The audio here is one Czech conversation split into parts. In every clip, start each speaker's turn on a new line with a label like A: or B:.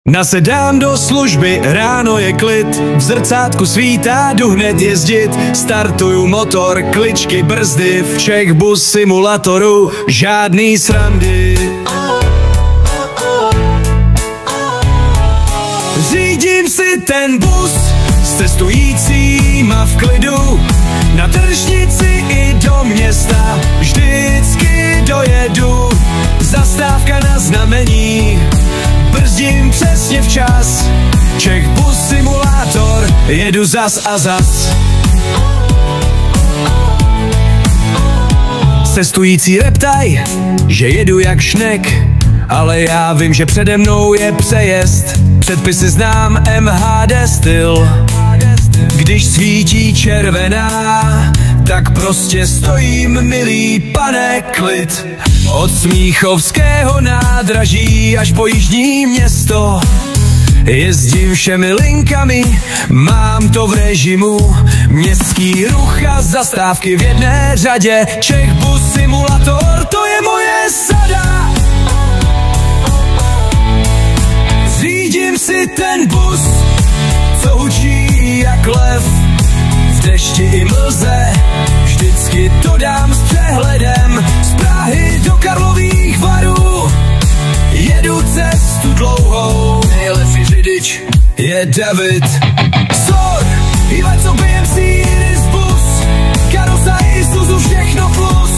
A: Nasedám do služby, ráno je klid, v zrcátku svítá, jdu hned jezdit, startuju motor, kličky, brzdy, v Czechbus simulatoru, žádný srandy. Řídím si ten bus s cestujícíma v klidu, na tržnici i do města, vždycky dojedu, zastávka na znamení, brzdím přesně včas, Czechbus simulátor, jedu zas a zas. Cestující reptaj, že jedu jak šnek, ale já vím, že přede mnou je přejezd. Předpisy znám, MHD styl. Když svítí červená, tak prostě stojím, milý pane, klid. Od Smíchovského nádraží až po Jižní Město jezdím všemi linkami, mám to v režimu. Městský ruch a zastávky v jedné řadě, Czechbus simulátor, to je moje sada. Řídím si ten bus, co hučí jak lev, v dešti i mlze, vždycky to dám s přehledem. Z Prahy do Karlových Varů jedu cestu dlouhou, nejlepší řidič je David. Sor, co BMC, Iris bus, karosa Isuzu, všechno plus.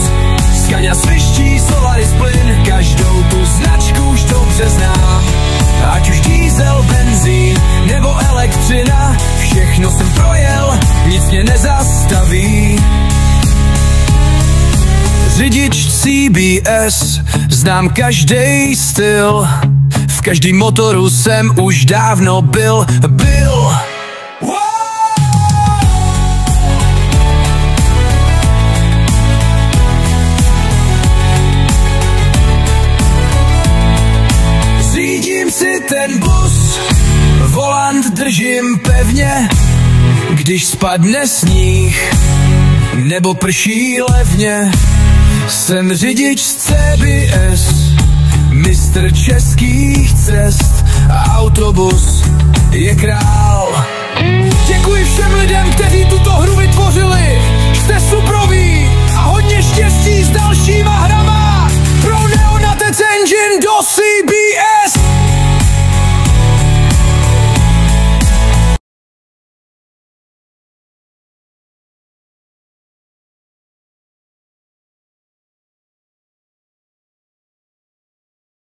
A: Scania sviští, Solaris plyn, každou tu značku už dobře znám. Ať už diesel, benzín nebo elektřina, všechno jsem projel, nic mě nezastaví. Řidič CBS, znám každý styl, v každém motoru jsem už dávno byl. Řídím si ten bus, volant držím pevně, když spadne sníh nebo prší levně. Jsem řidič z CBS, mistr českých cest, autobus je král. Děkuji všem lidem, kteří tuto hru vytvořili, jste suproví a hodně štěstí s dalšíma hrama. Pro Neonatec Engine do CBS.